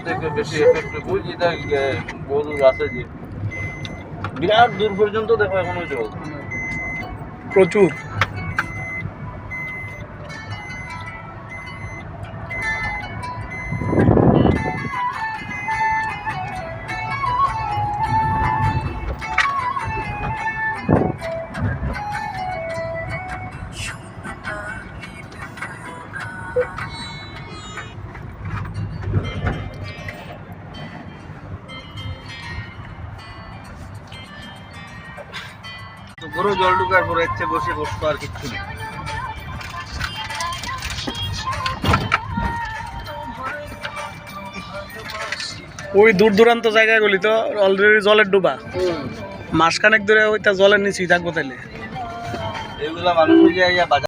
থেকে বেশি এফেক্ট বুঝি না গরুর আছে যে বিরাট দূর পর্যন্ত দেখো এখনো জল প্রচুর। পুরো জল ঢুকার পরে ইচ্ছে বসে বসতো আর কিচ্ছু নেই। ওই দূর দূরান্ত জায়গাগুলি তো অলরেডি জলের ডুবা, মাসখানেক ধরে ওইটা জলের নিচেই থাকবো তাইলে। এগুলা মানুষ